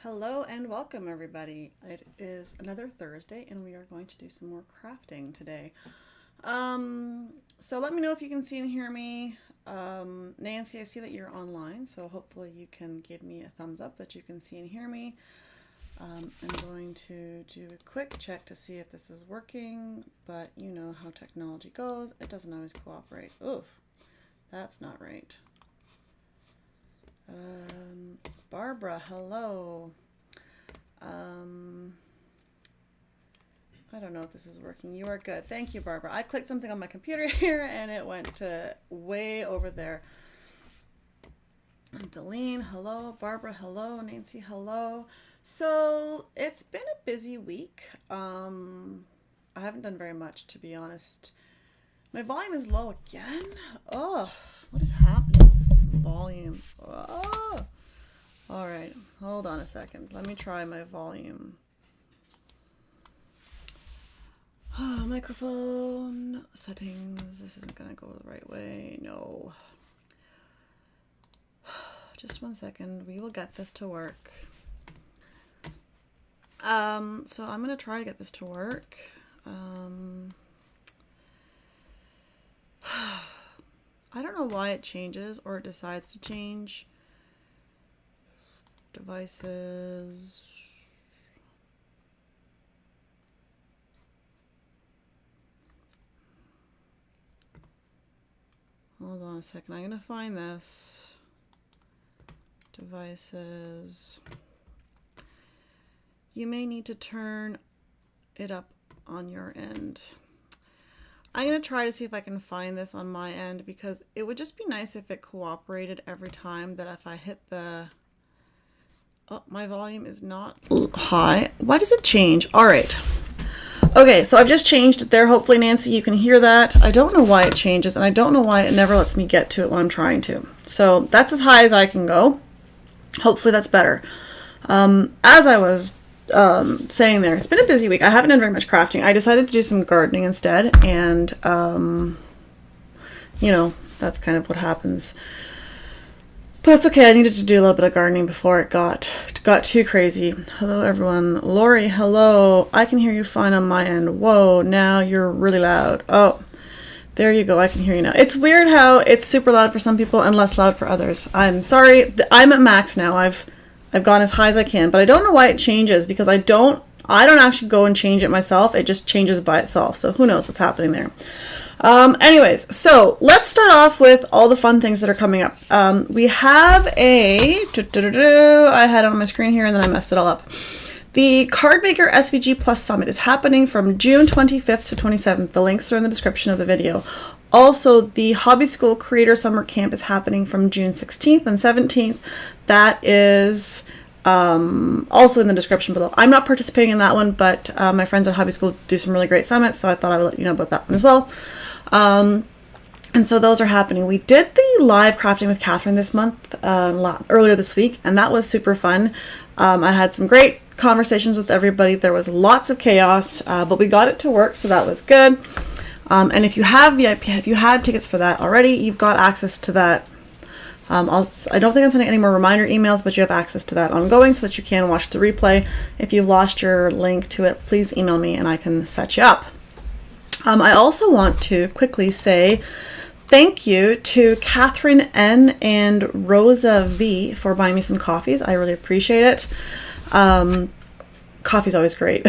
Hello and welcome everybody. It is another Thursday and we are going to do some more crafting today. So let me know if you can see and hear me. Nancy, I see that you're online, so hopefully you can give me a thumbs up that you can see and hear me. I'm going to do a quick check to see if this is working, but you know how technology goes. It doesn't always cooperate. Oof, that's not right. Barbara, hello. I don't know if this is working. You are good. Thank you, Barbara. I clicked something on my computer here and it went to way over there. Delene, hello. Barbara, hello. Nancy, hello. So it's been a busy week. I haven't done very much, to be honest. My volume is low again. Oh, what is happening with this volume? Oh. All right, hold on a second. Let me try my volume. Oh, microphone settings. This isn't gonna go the right way. No. Just one second. We will get this to work. So I'm gonna try to get this to work. I don't know why it changes or it decides to change. Devices. Hold on a second. I'm going to find this. Devices. You may need to turn it up on your end. I'm going to try to see if I can find this on my end because it would just be nice if it cooperated every time that if I hit the... Oh, my volume is not high. Why does it change? All right. Okay, so I've just changed it there. Hopefully, Nancy, you can hear that. I don't know why it changes, and I don't know why it never lets me get to it when I'm trying to. So that's as high as I can go. Hopefully, that's better. As I was saying there, it's been a busy week. I haven't done very much crafting. I decided to do some gardening instead, and, you know, that's kind of what happens. But that's okay. I needed to do a little bit of gardening before it got too crazy. Hello, everyone. Lori, hello. I can hear you fine on my end. Whoa, now you're really loud. Oh, there you go. I can hear you now. It's weird how it's super loud for some people and less loud for others. I'm sorry. I'm at max now. I've gone as high as I can, but I don't know why it changes because I don't actually go and change it myself. It just changes by itself. So who knows what's happening there. Anyways, so let's start off with all the fun things that are coming up. We have I had it on my screen here and then I messed it all up. The Cardmaker SVG Plus Summit is happening from June 25th to 27th. The links are in the description of the video. Also, the Hobby School Creator Summer Camp is happening from June 16th and 17th. That is also in the description below. I'm not participating in that one, but my friends at Hobby School do some really great summits, so I thought I would let you know about that one as well. And so those are happening. We did the live crafting with Katherine this month, earlier this week, and that was super fun. I had some great conversations with everybody. There was lots of chaos, but we got it to work, so that was good. And if you have VIP, if you had tickets for that already, you've got access to that. I don't think I'm sending any more reminder emails, but you have access to that ongoing so that you can watch the replay. If you've lost your link to it, please email me and I can set you up. I also want to quickly say thank you to Katherine N. and Rosa V. for buying me some coffees. I really appreciate it. Coffee's always great.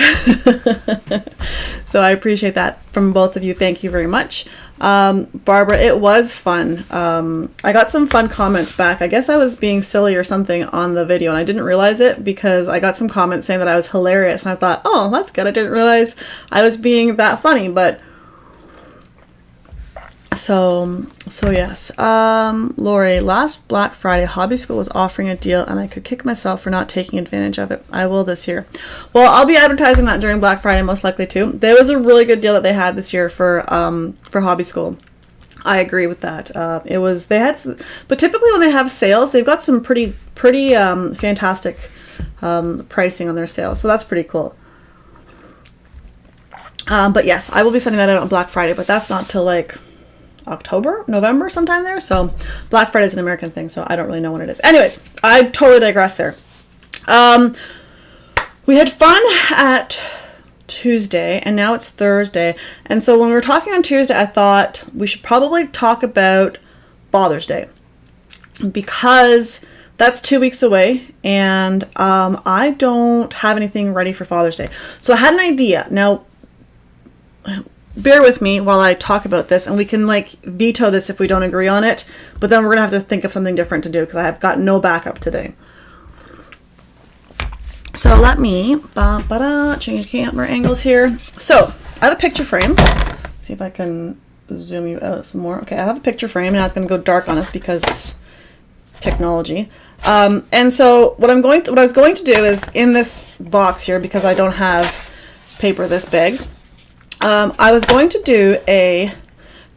So I appreciate that from both of you. Thank you very much. Barbara, it was fun. I got some fun comments back. I guess I was being silly or something on the video and I didn't realize it because I got some comments saying that I was hilarious and I thought, oh, that's good. I didn't realize I was being that funny, but so yes. Lori, last Black Friday, Hobby School was offering a deal and I could kick myself for not taking advantage of it. I will this year. Well, I'll be advertising that during Black Friday, most likely too. There was a really good deal that they had this year for Hobby School. I agree with that. But typically when they have sales, they've got some pretty fantastic pricing on their sales. So that's pretty cool. But yes, I will be sending that out on Black Friday, but that's not till like October, November, sometime there. So Black Friday is an American thing, so I don't really know when it is. Anyways, I totally digress there. We had fun at Tuesday, and now it's Thursday. And so when we were talking on Tuesday, I thought we should probably talk about Father's Day, because that's 2 weeks away, and I don't have anything ready for Father's Day. So I had an idea. Now, bear with me while I talk about this, and we can like veto this if we don't agree on it, but then we're gonna have to think of something different to do, because I have got no backup today. So let me change camera angles here. So I have a picture frame. Let's see if I can zoom you out some more. Okay, I have a picture frame, and it's going to go dark on us because technology. And so what I was going to do is, in this box here, because I don't have paper this big, I was going to do a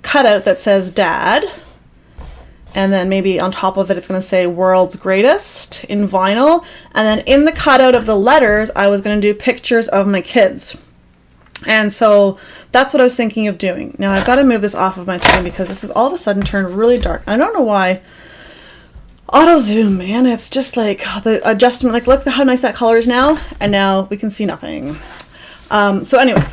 cutout that says Dad, and then maybe on top of it it's going to say World's Greatest in vinyl, and then in the cutout of the letters I was going to do pictures of my kids. And so that's what I was thinking of doing. Now I've got to move this off of my screen because this is all of a sudden turned really dark. I don't know why. Auto zoom, man, it's just like the adjustment, like look how nice that color is now, and now we can see nothing. So anyways,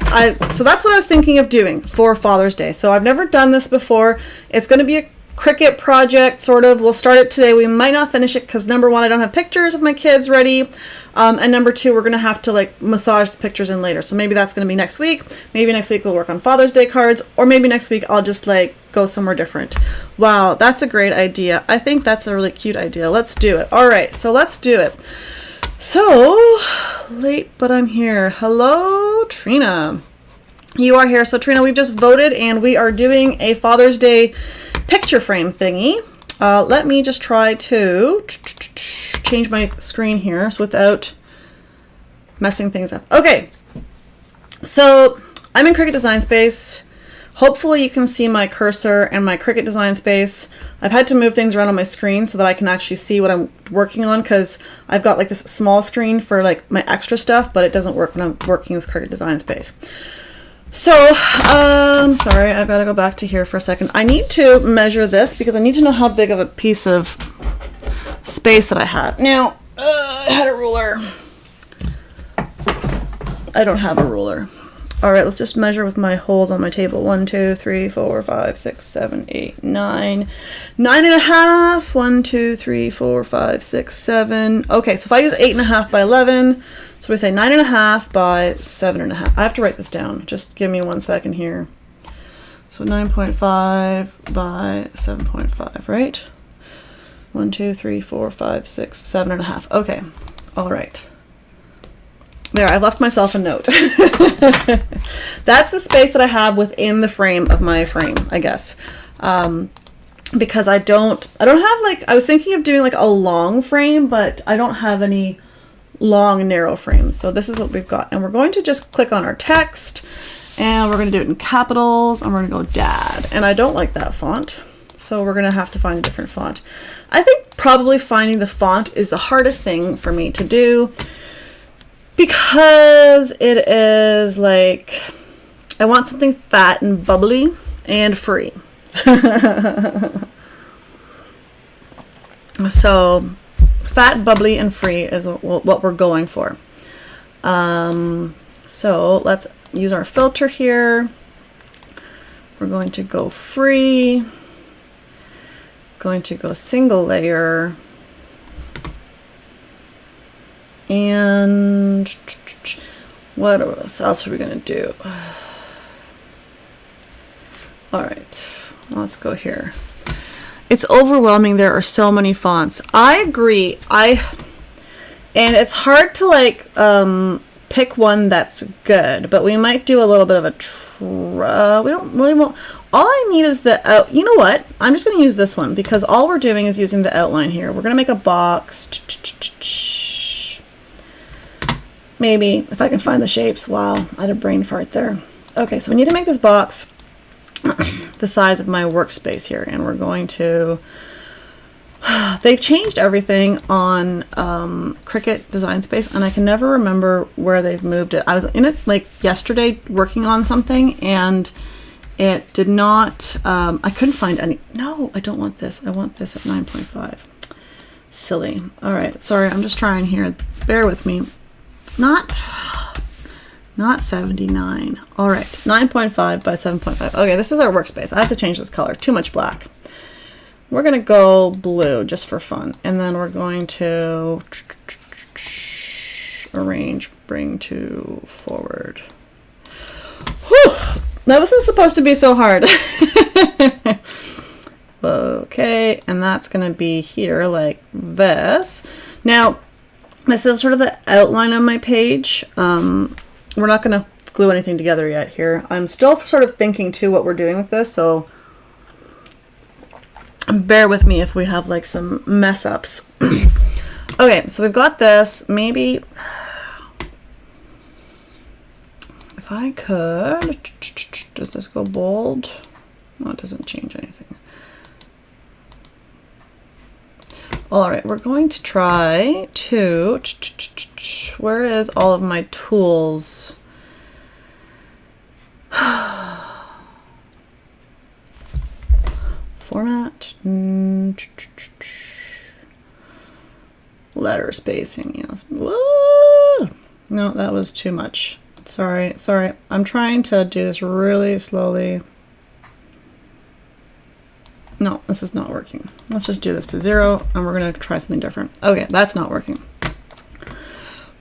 so that's what I was thinking of doing for Father's Day. So I've never done this before. It's going to be a Cricut project, sort of. We'll start it today. We might not finish it because number one, I don't have pictures of my kids ready, and number two, we're gonna have to like massage the pictures in later. So maybe that's gonna be next week. Maybe next week we'll work on Father's Day cards, or maybe next week I'll just like go somewhere different. Wow, that's a great idea. I think that's a really cute idea. Let's do it. All right, so let's do it. So late, but I'm here. Hello, Trina. You are here. So Trina, we've just voted, and we are doing a Father's Day picture frame thingy. Let me just try to change my screen here so without messing things up. Okay, so I'm in Cricut Design Space. Hopefully you can see my cursor and my Cricut Design Space. I've had to move things around on my screen so that I can actually see what I'm working on, because I've got like this small screen for like my extra stuff, but it doesn't work when I'm working with Cricut Design Space. So, sorry, I've got to go back to here for a second. I need to measure this because I need to know how big of a piece of space that I had. Now, I had a ruler. I don't have a ruler. All right, let's just measure with my holes on my table. 1, 2, 3, 4, 5, 6, 7, 8, 9. 9.5. 1, 2, 3, 4, 5, 6, 7. Okay, so if I use 8.5 by 11, so we say 9.5 by 7.5. I have to write this down. Just give me 1 second here. So 9.5 by 7.5, right? 1, 2, 3, 4, 5, 6, 7.5. Okay, all right. There, I've left myself a note. That's the space that I have within the frame of my frame, I guess. Because I don't have like, I was thinking of doing like a long frame, but I don't have any long narrow frames. So this is what we've got. And we're going to just click on our text, and we're going to do it in capitals, and we're going to go Dad. And I don't like that font, so we're going to have to find a different font. I think probably finding the font is the hardest thing for me to do, because it is like, I want something fat and bubbly and free. So fat, bubbly, and free is what we're going for. So let's use our filter here. We're going to go free, going to go single layer, and what else are we going to do? All right, let's go here. It's overwhelming. There are so many fonts. I agree. And it's hard to like pick one that's good, but we might do a little bit of a we don't really want. All I need is the you know what? I'm just going to use this one, because all we're doing is using the outline here. We're going to make a box. Maybe if I can find the shapes. Wow, I had a brain fart there. Okay, so we need to make this box the size of my workspace here, and we're going to, they've changed everything on Cricut Design Space, and I can never remember where they've moved it. I was in it like yesterday working on something, and it did not, I couldn't find any. No, I don't want this. I want this at 9.5. Silly. All right, sorry, I'm just trying here. bear with me. Not 79. All right, 9.5 by 7.5. Okay, this is our workspace. I have to change this color. Too much black. We're gonna go blue just for fun, and then we're going to arrange, bring to forward. Whew, that wasn't supposed to be so hard. Okay, and that's gonna be here like this. Now, this is sort of the outline of my page. We're not gonna glue anything together yet here. I'm still sort of thinking too what we're doing with this, so bear with me if we have like some mess ups. Okay, so we've got this. Maybe if I could, does this go bold? No, it doesn't change anything. All right, we're going to try to, where is all of my tools? Format, letter spacing, yes. Whoa! No, that was too much. Sorry. I'm trying to do this really slowly. No, this is not working. Let's just do this to 0, and we're gonna try something different. Okay, that's not working.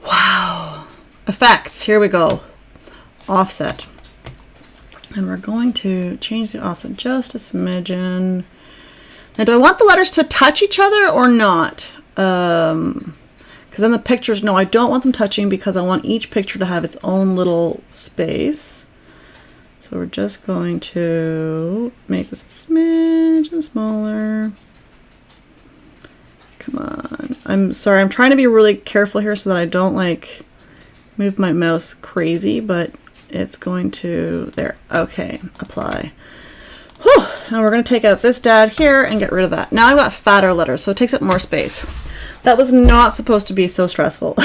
Wow. Effects, here we go. Offset. And we're going to change the offset just a smidgen. Now, do I want the letters to touch each other or not? Because then the pictures, no, I don't want them touching because I want each picture to have its own little space. So we're just going to make this a smidgen smaller. Come on. I'm sorry, I'm trying to be really careful here so that I don't like move my mouse crazy, but it's going to, there. Okay, apply. Whew. Now we're going to take out this dad here and get rid of that. Now I've got fatter letters, so it takes up more space. That was not supposed to be so stressful.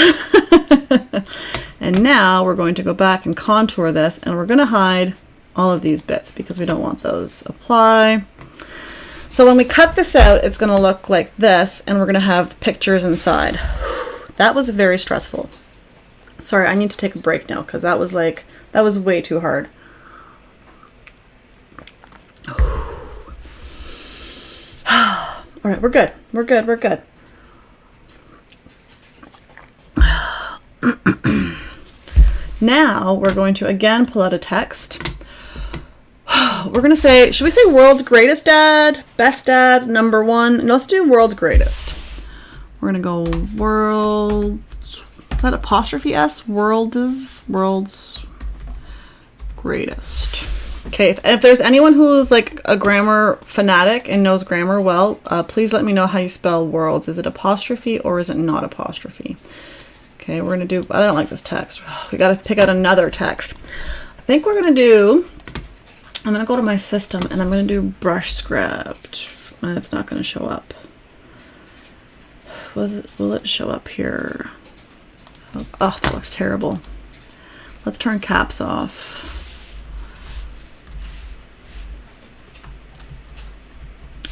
And now we're going to go back and contour this, and we're going to hide all of these bits because we don't want those. Apply. So when we cut this out, it's going to look like this, and we're going to have pictures inside. That was very stressful. Sorry, I need to take a break now because that was way too hard. All right, we're good. We're good. Now we're going to again pull out a text. We're going to say, should we say world's greatest dad, best dad, number one? No, let's do world's greatest. We're going to go world, is that apostrophe S? World's greatest. Okay, if there's anyone who's like a grammar fanatic and knows grammar well, please let me know how you spell worlds. Is it apostrophe or is it not apostrophe? Okay, we're going to do, I don't like this text. We got to pick out another text. I think we're going to do, I'm going to go to my system and I'm going to do brush script. And it's not going to show up. Will it show up here? Oh, that looks terrible. Let's turn caps off.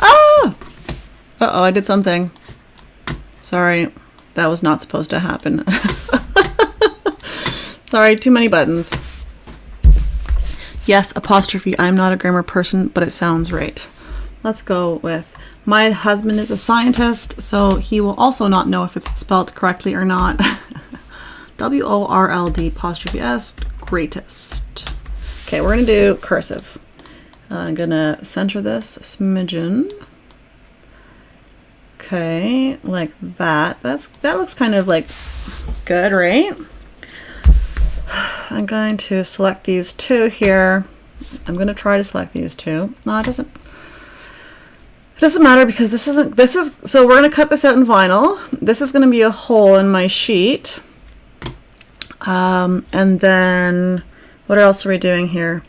Ah! Uh-oh, I did something. Sorry. That was not supposed to happen. Sorry, too many buttons. Yes, apostrophe. I'm not a grammar person, but it sounds right. Let's go with, my husband is a scientist, so he will also not know if it's spelled correctly or not. W-O-R-L-D apostrophe S, greatest. Okay, we're going to do cursive. I'm going to center this a smidgen. Okay, like that. That looks kind of like good, right? I'm going to select these two here. I'm going to try to select these two. No, it doesn't matter because so we're going to cut this out in vinyl. This is going to be a hole in my sheet. And then what else are we doing here?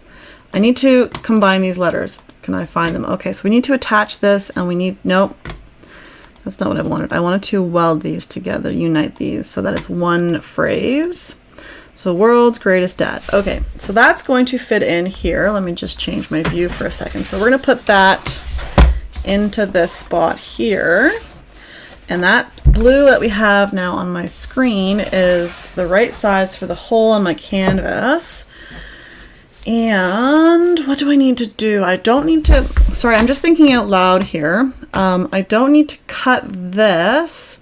I need to combine these letters. Can I find them? Okay, so we need to attach this and we need, nope. That's not what I wanted. I wanted to weld these together, unite these, so that is one phrase. So world's greatest dad. Okay, so that's going to fit in here. Let me just change my view for a second. So we're going to put that into this spot here. And that blue that we have now on my screen is the right size for the hole on my canvas. And what do I need to do? I don't need to, sorry, I'm just thinking out loud here. I don't need to cut this,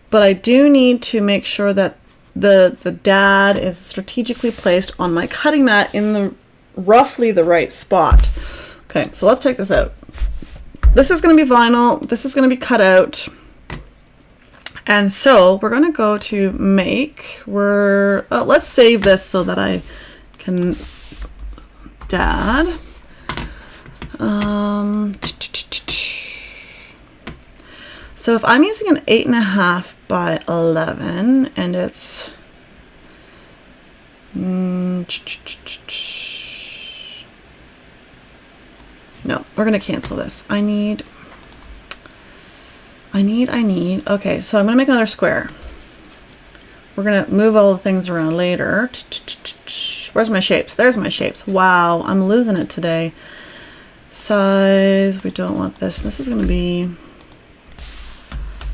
but I do need to make sure that the dad is strategically placed on my cutting mat in the roughly the right spot. Okay, so let's take this out. This is going to be vinyl. This is going to be cut out. And so we're going to go to make. Let's save this so that I can dad. So if I'm using an 8.5 by 11 and it's no, we're gonna cancel this. I need. Okay, so I'm gonna make another square. We're gonna move all the things around later. Where's my shapes? There's my shapes. Wow, I'm losing it today. Size, we don't want this. This is gonna be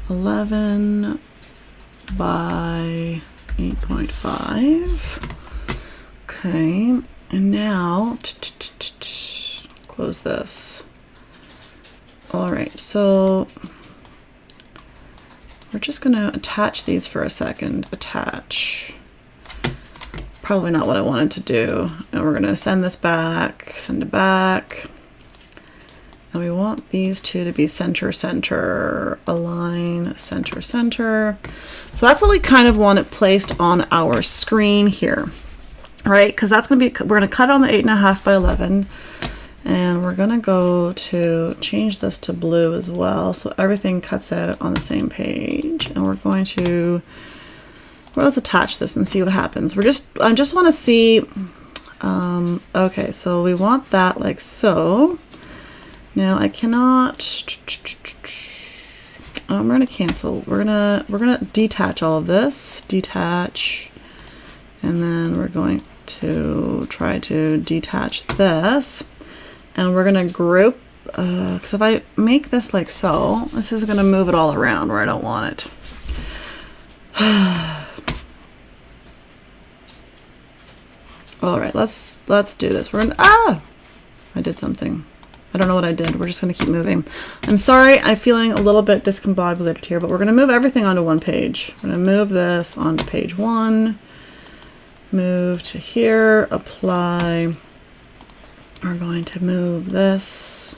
11 by 8.5. Okay, and now close this. All right, so we're just gonna attach these for a second. Attach. Probably not what I wanted to do. And we're gonna send this back, send it back. And we want these two to be center, center, align, center, center. So that's what we kind of want it placed on our screen here, right? Because that's gonna be, we're gonna cut on the 8.5 by 11. And we're gonna go to change this to blue as well, so everything cuts out on the same page. And we're going to, well, let's attach this and see what happens. I just want to see. Okay, so we want that like so. Now I cannot. We're gonna cancel. We're gonna detach all of this. Detach, and then we're going to try to detach this. And we're gonna group, because if I make this like so, this is gonna move it all around where I don't want it. All right, let's do this. We're gonna, I did something. I don't know what I did. We're just gonna keep moving. I'm sorry, I'm feeling a little bit discombobulated here, but we're gonna move everything onto one page. We're gonna move this onto page 1, move to here, apply. We're going to move this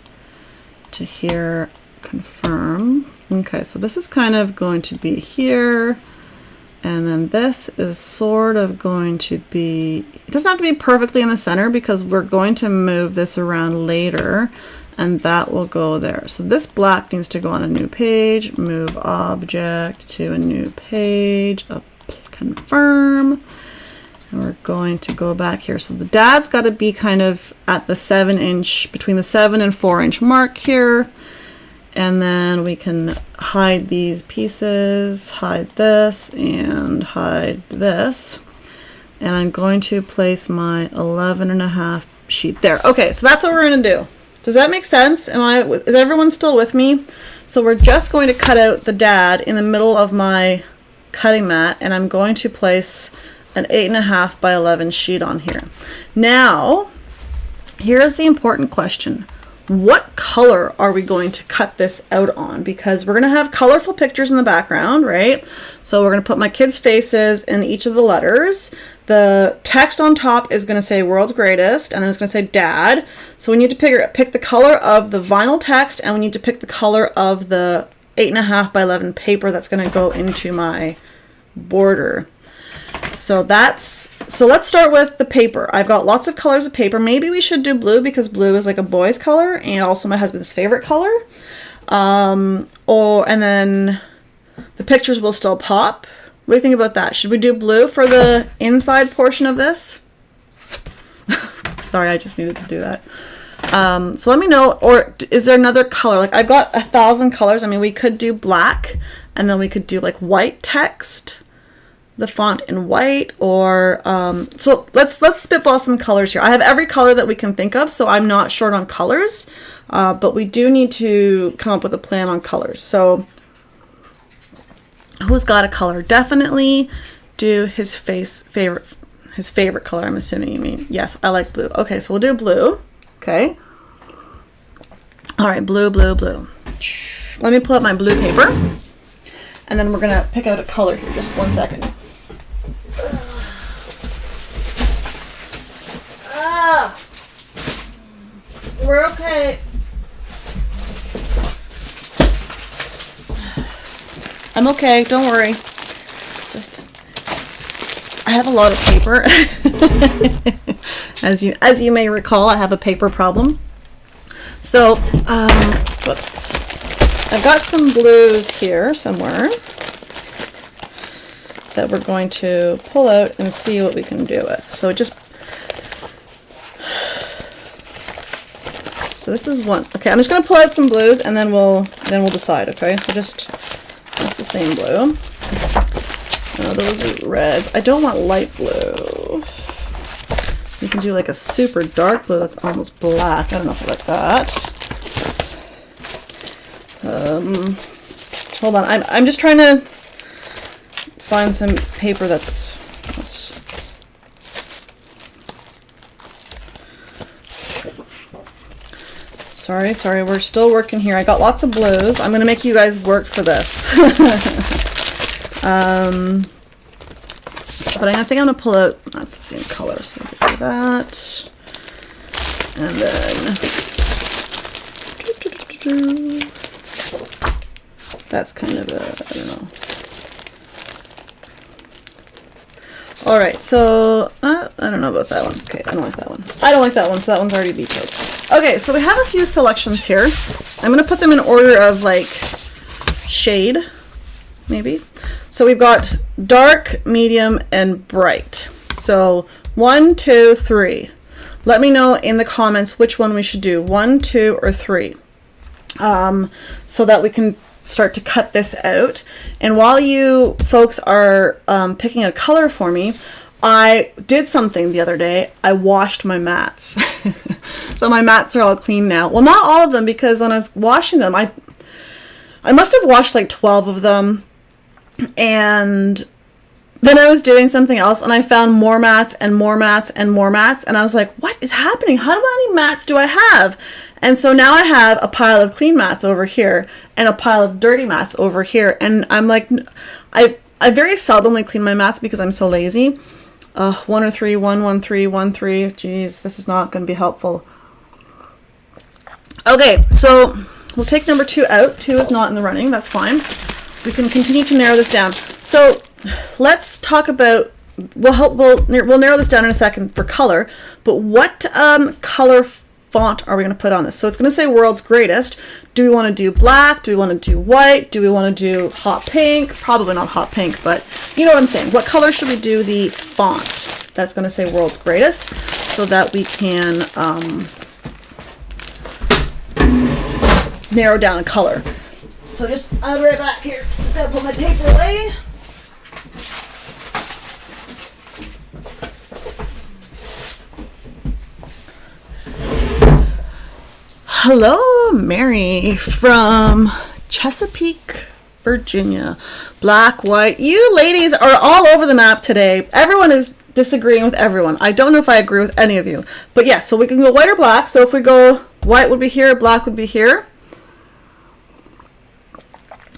to here, confirm. Okay, so this is kind of going to be here, and then this is sort of going to be, it doesn't have to be perfectly in the center because we're going to move this around later, and that will go there. So this black needs to go on a new page, move object to a new page, confirm. And we're going to go back here. So the dad's got to be kind of at the 7-inch, between the 7 and 4-inch mark here. And then we can hide these pieces, hide this, and hide this. And I'm going to place my 11.5 sheet there. Okay, so that's what we're going to do. Does that make sense? Is everyone still with me? So we're just going to cut out the dad in the middle of my cutting mat, and I'm going to place an 8.5 by 11 sheet on here. Now, here's the important question. What color are we going to cut this out on? Because we're going to have colorful pictures in the background, right? So we're going to put my kids' faces in each of the letters. The text on top is going to say world's greatest, and then it's going to say dad. So we need to pick the color of the vinyl text, and we need to pick the color of the 8.5 by 11 paper that's going to go into my border. So let's start with the paper. I've got lots of colors of paper. Maybe we should do blue because blue is like a boy's color and also my husband's favorite color. And then the pictures will still pop. What do you think about that? Should we do blue for the inside portion of this? Sorry, I just needed to do that. So let me know, or is there another color? Like I've got 1,000 colors. I mean, we could do black and then we could do like white text, the font in white, or so let's spitball some colors here. I have every color that we can think of, so I'm not short on colors, but we do need to come up with a plan on colors. So Who's got a color? Definitely do his favorite color, I'm assuming you mean. Yes, I like blue. Okay, so we'll do blue. Okay. All right, blue, blue, blue. Let me pull out my blue paper, and then we're gonna pick out a color here. Just 1 second. We're okay. I'm okay, don't worry. Just, I have a lot of paper. As you may recall, I have a paper problem. So, whoops. I've got some blues here somewhere that we're going to pull out and see what we can do with. So this is one. Okay, I'm just going to pull out some blues and then we'll decide, okay? So just the same blue. No, those are reds. I don't want light blue. You can do like a super dark blue that's almost black. I don't know if I like that. Hold on. I'm just trying to find some paper that's Sorry, we're still working here. I got lots of blues. I'm gonna make you guys work for this. But I think I'm gonna pull out, that's the same color, so we can do that. And then that's kind of a, I don't know. All right, so I don't know about that one. Okay, I don't like that one. I don't like that one, so that one's already vetoed. Okay, so we have a few selections here. I'm gonna put them in order of like shade, maybe. So we've got dark, medium, and bright. So 1, 2, 3. Let me know in the comments which one we should do, 1, 2, or 3, so that we can start to cut this out. And while you folks are picking a color for me, I did something the other day. I washed my mats. So my mats are all clean now. Well, not all of them, because when I was washing them, I must have washed like 12 of them. And then I was doing something else and I found more mats and more mats and more mats. And I was like, what is happening? How many mats do I have? And so now I have a pile of clean mats over here and a pile of dirty mats over here. And I'm like, I very seldomly clean my mats because I'm so lazy. 1 or 3, 1, 1, 3, 1, 3. Jeez, this is not going to be helpful. Okay, so we'll take number 2 out. 2 is not in the running. That's fine. We can continue to narrow this down. So let's talk about, we'll narrow this down in a second for color, but what color font are we going to put on this? So it's going to say world's greatest. Do we want to do black? Do we want to do white? Do we want to do hot pink? Probably not hot pink, but you know what I'm saying. What color should we do the font that's going to say world's greatest, so that we can narrow down the color? So I'll be right back here. Just gotta put my paper away. Hello, Mary from Chesapeake, Virginia. Black, white. You ladies are all over the map today. Everyone is disagreeing with everyone. I don't know if I agree with any of you. But yes, so we can go white or black. So if we go white would be here, black would be here.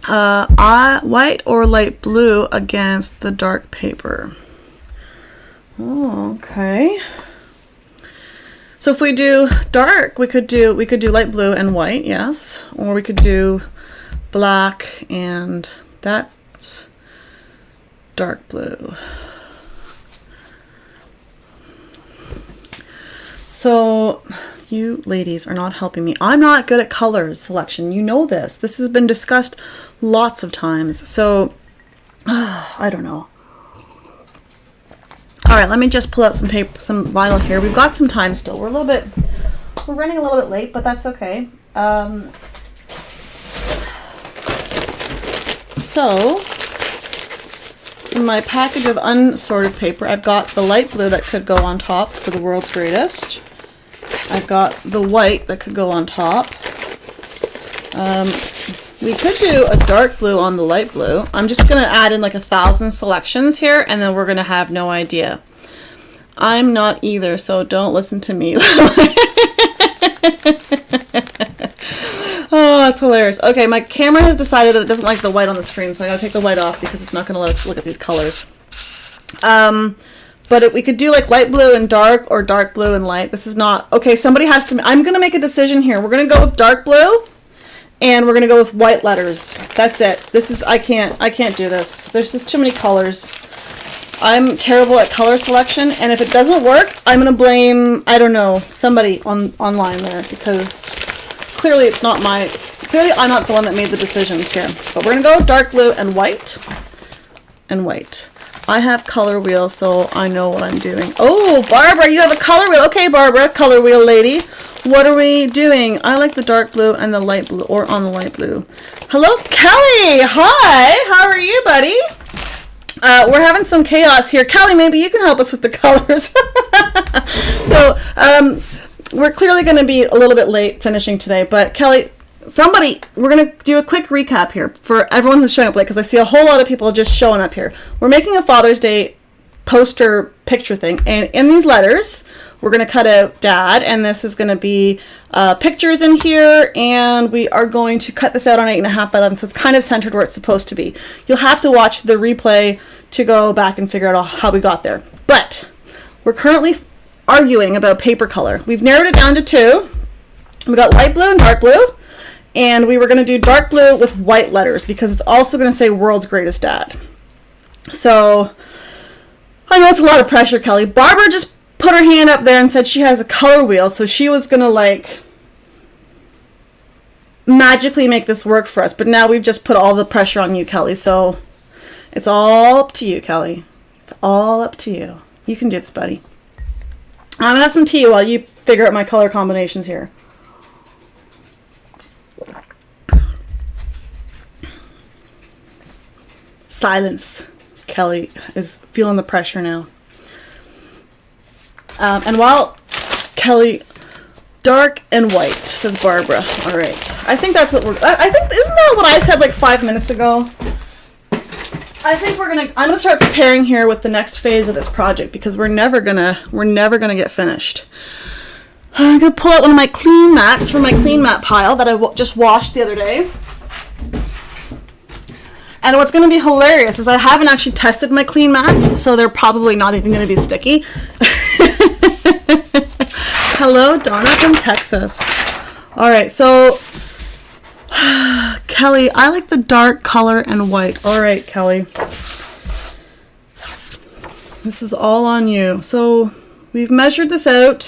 White or light blue against the dark paper. Oh, okay. So if we do dark, we could do light blue and white, yes. Or we could do black and that's dark blue. So you ladies are not helping me. I'm not good at colors selection. You know this. This has been discussed lots of times. So I don't know. All right, let me just pull out some paper, some vinyl here. We've got some time still. We're running a little bit late, but that's okay. So in my package of unsorted paper, I've got the light blue that could go on top for the world's greatest. I've got the white that could go on top. We could do a dark blue on the light blue. I'm just going to add in like 1,000 selections here, and then we're going to have no idea. I'm not either, so don't listen to me. Oh, that's hilarious. Okay, my camera has decided that it doesn't like the white on the screen, so I gotta take the white off because it's not gonna let us look at these colors. But we could do like light blue and dark, or dark blue and light. This is not, okay, somebody has to, I'm gonna make a decision here. We're gonna go with dark blue, and we're gonna go with white letters. That's it. This is, I can't do this. There's just too many colors. I'm terrible at color selection, and if it doesn't work, I'm gonna blame, I don't know, somebody online there, because clearly it's not clearly I'm not the one that made the decisions here. But we're gonna go dark blue and white. And white. I have color wheel, so I know what I'm doing. Oh, Barbara, you have a color wheel. Okay, Barbara, color wheel lady. What are we doing? I like the dark blue and the light blue, or on the light blue. Hello, Kelly. Hi, how are you, buddy? We're having some chaos here. Kelly, maybe you can help us with the colors. So, we're clearly going to be a little bit late finishing today, but Kelly, we're going to do a quick recap here for everyone who's showing up late, because I see a whole lot of people just showing up here. We're making a Father's Day poster picture thing, and in these letters, we're going to cut out Dad, and this is going to be pictures in here, and we are going to cut this out on 8.5 by 11, so it's kind of centered where it's supposed to be. You'll have to watch the replay to go back and figure out how we got there. But we're currently arguing about paper color. We've narrowed it down to 2. We got light blue and dark blue, and we were going to do dark blue with white letters because it's also going to say World's Greatest Dad. So I know it's a lot of pressure, Kelly. Barbara just put her hand up there and said she has a color wheel, so she was going to like magically make this work for us, but now we've just put all the pressure on you, Kelly, so it's all up to you, Kelly. It's all up to you. You can do this, buddy. I'm going to have some tea while you figure out my color combinations here. Silence. Kelly is feeling the pressure now. And while Kelly, dark and white, says Barbara. All right. I think that's what isn't that what I said like 5 minutes ago? I think I'm gonna start preparing here with the next phase of this project, because we're never gonna get finished. I'm gonna pull out one of my clean mats from my clean mat pile that I just washed the other day. And what's gonna be hilarious is I haven't actually tested my clean mats, so they're probably not even gonna be sticky. Hello, Donna from Texas. All right, so Kelly, I like the dark color and white. All right, Kelly. This is all on you. So we've measured this out.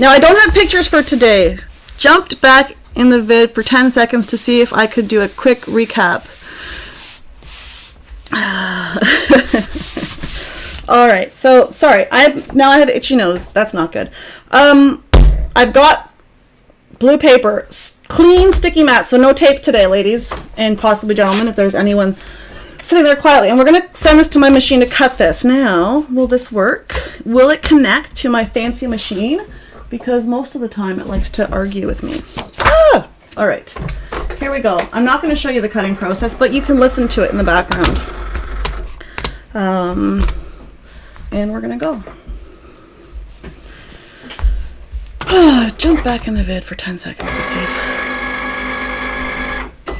Now, I don't have pictures for today. Jumped back in the vid for 10 seconds to see if I could do a quick recap. All right, so sorry. Now I have itchy nose. That's not good. I've got blue paper, clean sticky mat, so no tape today, ladies and possibly gentlemen, if there's anyone sitting there quietly. And we're going to send this to my machine to cut this. Now, will this work? Will it connect to my fancy machine? Because most of the time it likes to argue with me. Ah! All right, here we go. I'm not going to show you the cutting process, but you can listen to it in the background. And we're going to go. Jump back in the vid for 10 seconds to see.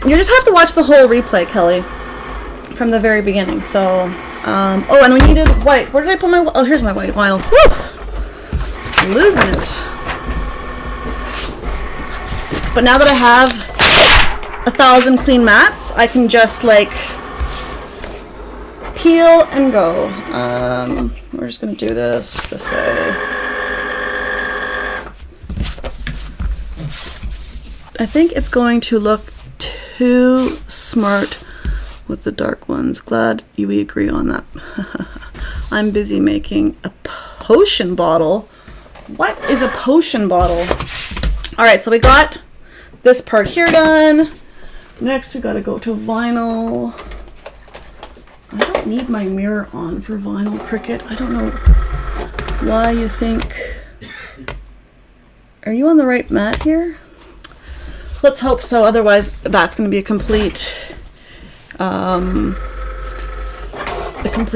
You just have to watch the whole replay, Kelly, from the very beginning. So, oh, and we needed white. Where did I put my? Oh, here's my white vinyl. Woo! Losing it. But now that I have 1,000 clean mats, I can just like peel and go. We're just gonna do this way. I think it's going to look too smart with the dark ones. Glad we agree on that. I'm busy making a potion bottle. What is a potion bottle? All right, so we got this part here done. Next, we got to go to vinyl. I don't need my mirror on for vinyl, Cricket. I don't know why you think. Are you on the right mat here? Let's hope so. Otherwise, that's going to be a complete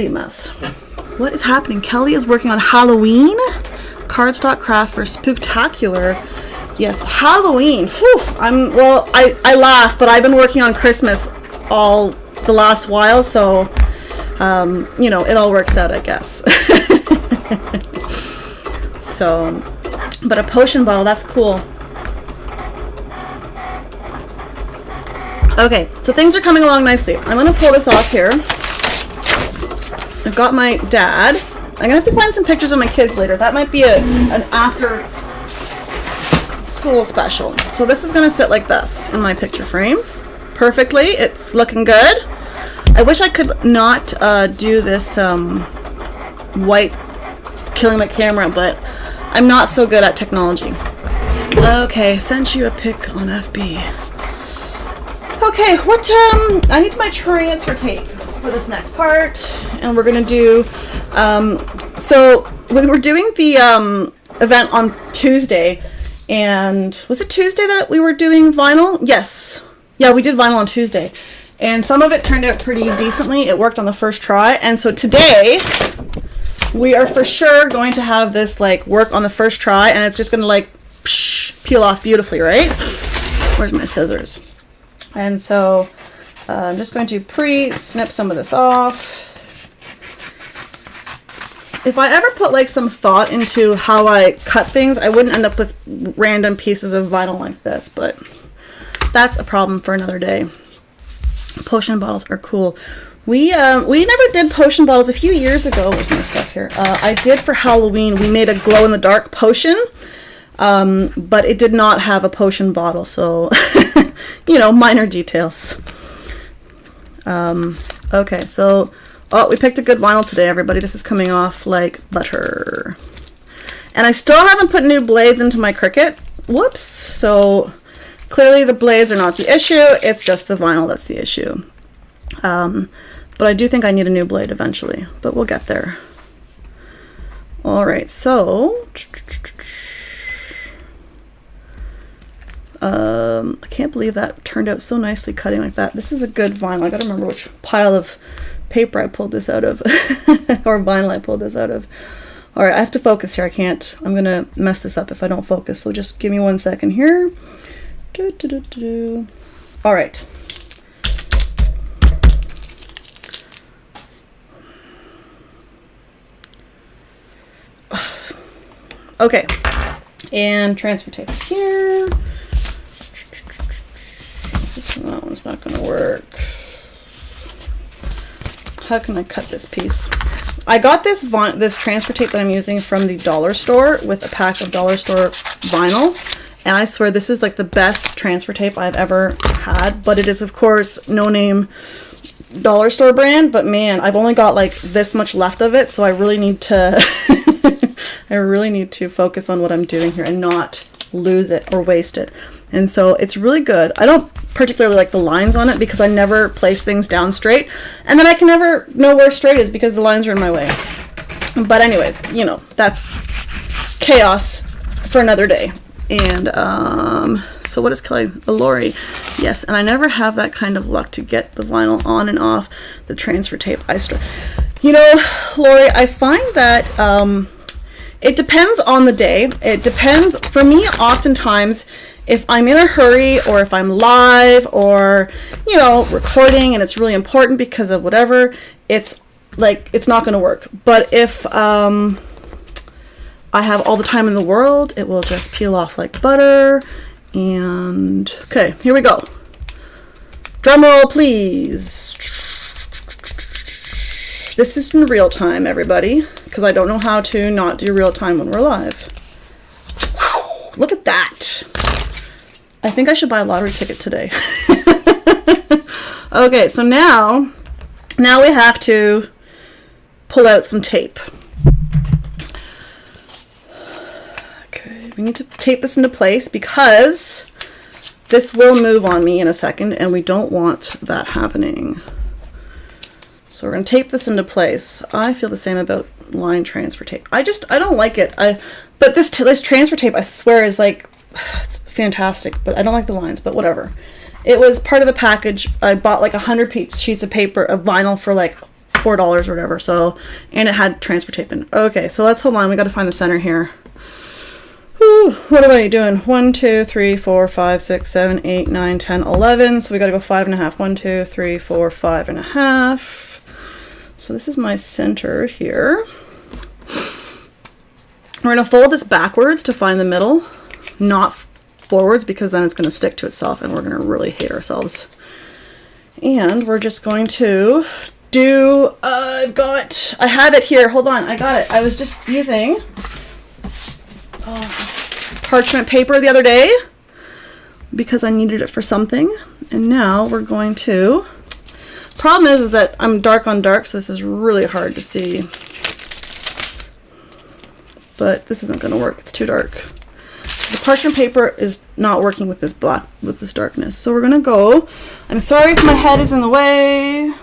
mess. What is happening? Kelly is working on Halloween cardstock craft for Spooktacular. Yes, Halloween. Whew. I laugh, but I've been working on Christmas all the last while, so you know, it all works out, I guess. So, but a potion bottle, that's cool. Okay, so things are coming along nicely. I'm gonna pull this off here. I've got my dad. I'm gonna have to find some pictures of my kids later. That might be an after school special. So this is gonna sit like this in my picture frame perfectly. It's looking good. I wish I could not do this white killing my camera, but I'm not so good at technology. Okay, sent you a pic on FB. Okay, I need my transfer tape for this next part, and we're gonna do, so we were doing the event on Tuesday, and was it Tuesday that we were doing vinyl? Yes. Yeah, we did vinyl on Tuesday, and some of it turned out pretty decently. It worked on the first try, and so today we are for sure going to have this like work on the first try, and it's just gonna like peel off beautifully, right? Where's my scissors? And so I'm just going to pre-snip some of this off. If I ever put like some thought into how I cut things, I wouldn't end up with random pieces of vinyl like this, but that's a problem for another day. Potion bottles are cool. We never did potion bottles a few years ago. Where's my stuff here? I did for Halloween. We made a glow-in-the-dark potion, but it did not have a potion bottle, so you know, minor details. Okay, so we picked a good vinyl today, everybody. This is coming off like butter. And I still haven't put new blades into my Cricut. Whoops. So clearly the blades are not the issue. It's just the vinyl that's the issue. But I do think I need a new blade eventually, but we'll get there. All right, so I can't believe that turned out so nicely cutting like that. This is a good vinyl. I gotta remember which pile of paper I pulled this out of or vinyl I pulled this out of. All right, I have to focus here. I'm gonna mess this up if I don't focus, so just give me 1 second here. All right. Okay, and transfer tape is here. That one's not going to work. How can I cut this piece? I got this transfer tape that I'm using from the dollar store with a pack of dollar store vinyl, and I swear this is like the best transfer tape I've ever had, but it is of course no name dollar store brand, but man, I've only got like this much left of it, so I really need to I really need to focus on what I'm doing here and not lose it or waste it. And so it's really good. I don't particularly like the lines on it because I never place things down straight, and then I can never know where straight is because the lines are in my way. But anyways, you know, that's chaos for another day. And so what is Kelly? Lori. Yes, and I never have that kind of luck to get the vinyl on and off the transfer tape. You know, Lori, I find that it depends on the day. It depends, for me, oftentimes, if I'm in a hurry or if I'm live or, you know, recording and it's really important because of whatever, it's like, it's not going to work. But if I have all the time in the world, it will just peel off like butter. And, okay, here we go. Drum roll, please. This is in real time, everybody, because I don't know how to not do real time when we're live. Whew, look at that. I think I should buy a lottery ticket today. Okay, so now we have to pull out some tape. Okay, we need to tape this into place because this will move on me in a second, and we don't want that happening. So we're going to tape this into place. I feel the same about line transfer tape. I don't like it. But this transfer tape, I swear, is like it's fantastic, but I don't like the lines, but whatever. It was part of a package. I bought like 100 sheets of paper of vinyl for like $4 or whatever. So, and it had transfer tape in. Okay, so let's hold on. We got to find the center here. Whew, what am I doing? 1, 2, 3, 4, 5, 6, 7, 8, 9, 10, 11. So we got to go 5.5. 1, 2, 3, 4, 5.5. So this is my center here. We're going to fold this backwards to find the middle, not forwards, because then it's going to stick to itself and we're going to really hate ourselves. And we're just going to do, I have it here. Hold on. I got it. I was just using parchment paper the other day because I needed it for something. And now we're going to, problem is that I'm dark on dark, so this is really hard to see. But this isn't going to work. It's too dark. The parchment paper is not working with this black, with this darkness. So we're going to go, I'm sorry if my head is in the way.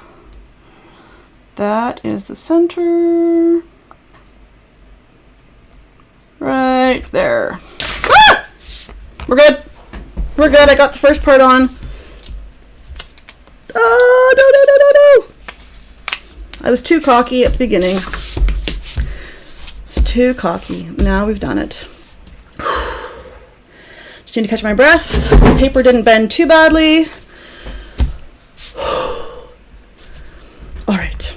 That is the center. Right there. Ah! We're good. We're good. I got the first part on. Oh, no, no, no, no, no. I was too cocky at the beginning. I was too cocky. Now we've done it. Just need to catch my breath. The paper didn't bend too badly. All right.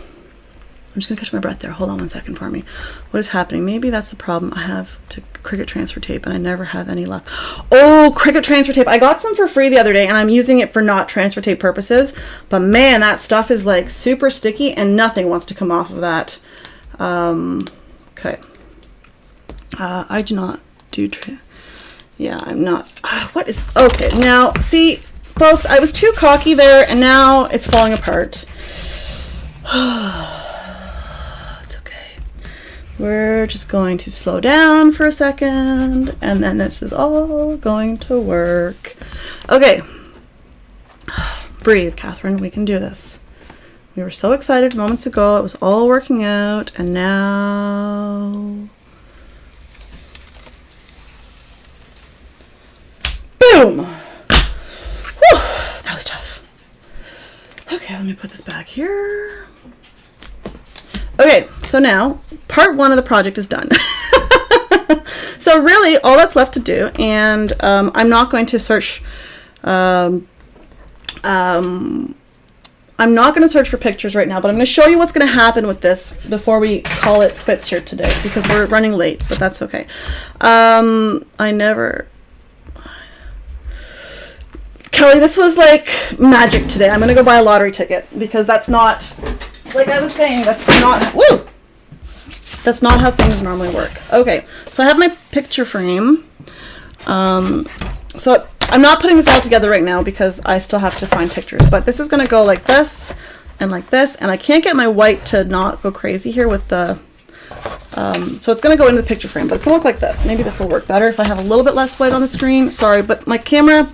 I'm just going to catch my breath there. Hold on 1 second for me. What is happening? Maybe that's the problem. I have to Cricut transfer tape and I never have any luck. Oh, Cricut transfer tape. I got some for free the other day and I'm using it for not transfer tape purposes. But man, that stuff is like super sticky and nothing wants to come off of that. Okay. I do not do... Yeah, I'm not... What is... Okay, now, see, folks, I was too cocky there and now it's falling apart. We're just going to slow down for a second, and then this is all going to work. Okay. Breathe, Catherine. We can do this. We were so excited moments ago. It was all working out, and now... Boom! Whew, that was tough. Okay, let me put this back here. Okay, so now part 1 of the project is done. So really all that's left to do, and I'm not going to search, I'm not going to search for pictures right now, but I'm going to show you what's going to happen with this before we call it quits here today, because we're running late, but that's okay. Kelly, this was like magic today. I'm going to go buy a lottery ticket, because that's not... Like I was saying, that's not how things normally work. Okay, so I have my picture frame. So I'm not putting this all together right now because I still have to find pictures. But this is going to go like this, and I can't get my white to not go crazy here with the... so it's going to go into the picture frame, but it's going to look like this. Maybe this will work better if I have a little bit less white on the screen. Sorry, but my camera,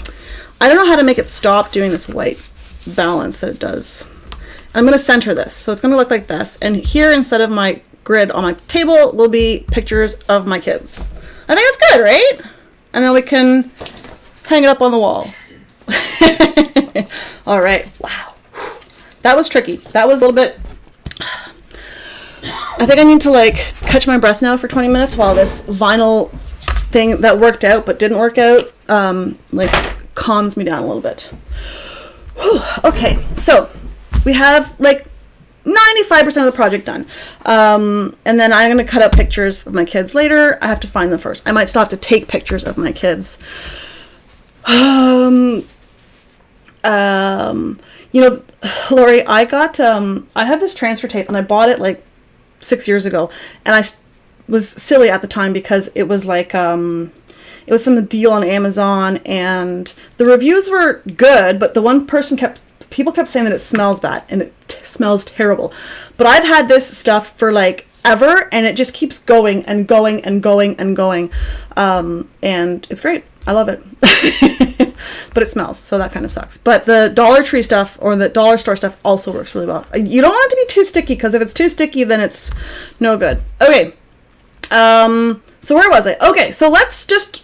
I don't know how to make it stop doing this white balance that it does. I'm going to center this, so it's going to look like this. And here, instead of my grid on my table, will be pictures of my kids. I think it's good, right? And then we can hang it up on the wall. All right. Wow. That was tricky. That was a little bit... I think I need to, like, catch my breath now for 20 minutes while this vinyl thing that worked out but didn't work out, like, calms me down a little bit. Whew. Okay, so... We have like 95% of the project done. And then I'm going to cut out pictures of my kids later. I have to find them first. I might still have to take pictures of my kids. You know, Lori, I got, I have this transfer tape and I bought it like 6 years ago. And I was silly at the time because it was like, it was some deal on Amazon and the reviews were good, but the one person people kept saying that it smells bad and it smells terrible. But I've had this stuff for like ever and it just keeps going and going and going and going. And it's great. I love it. But it smells, so that kind of sucks. But the Dollar Tree stuff or the dollar store stuff also works really well. You don't want it to be too sticky because if it's too sticky, then it's no good. Okay. So where was I? Okay, so let's just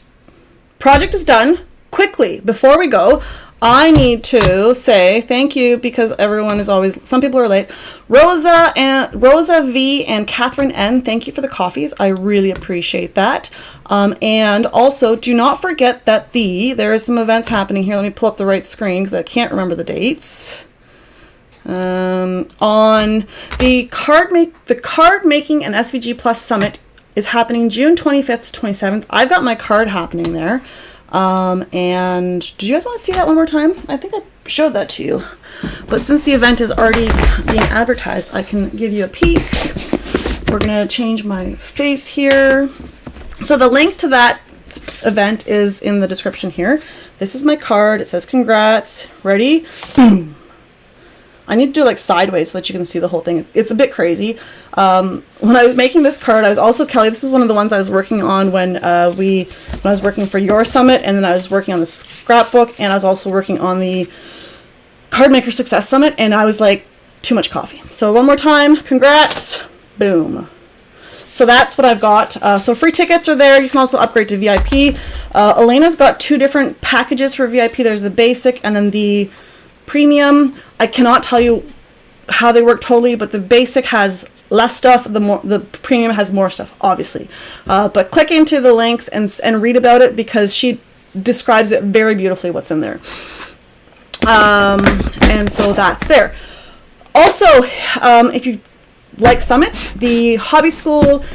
project is done. Quickly, before we go, I need to say thank you because everyone is always, some people are late. Rosa V and Katherine N, thank you for the coffees. I really appreciate that. And also, do not forget that there is some events happening here. Let me pull up the right screen because I can't remember the dates. On the card making and SVG Plus Summit is happening June 25th to 27th. I've got my card happening there. And do you guys want to see that one more time? I think I showed that to you. But since the event is already being advertised, I can give you a peek. We're going to change my face here. So the link to that event is in the description here. This is my card. It says congrats. Ready? Boom. I need to do like sideways so that you can see the whole thing. It's a bit crazy. When I was making this card, I was also, Kelly, this is one of the ones I was working on when I was working for your summit, and then I was working on the scrapbook, and I was also working on the Card Maker Success Summit, and I was like, too much coffee. So one more time, congrats, boom. So that's what I've got. So free tickets are there. You can also upgrade to VIP. Elena's got 2 different packages for VIP. There's the basic and then the premium. I cannot tell you how they work totally, but the basic has less stuff. The premium has more stuff, obviously. But click into the links and read about it because she describes it very beautifully what's in there. And so that's there. Also, if you like summits, the Hobby School,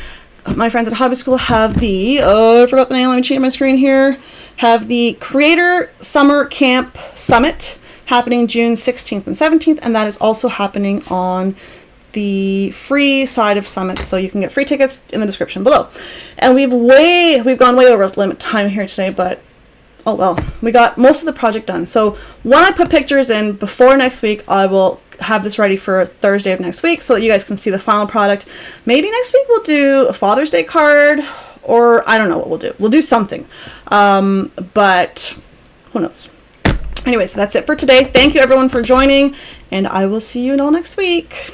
my friends at Hobby School have the, I forgot the name, let me change my screen here, have the Creator Summer Camp Summit happening June 16th and 17th, and that is also happening on the free side of summits, so you can get free tickets in the description below. And we've gone way over limit time here today, but oh well, we got most of the project done. So when I put pictures in before next week, I will have this ready for Thursday of next week so that you guys can see the final product. Maybe next week we'll do a Father's Day card, or I don't know what we'll do. We'll do something, but who knows. Anyways, that's it for today. Thank you everyone for joining, and I will see you all next week.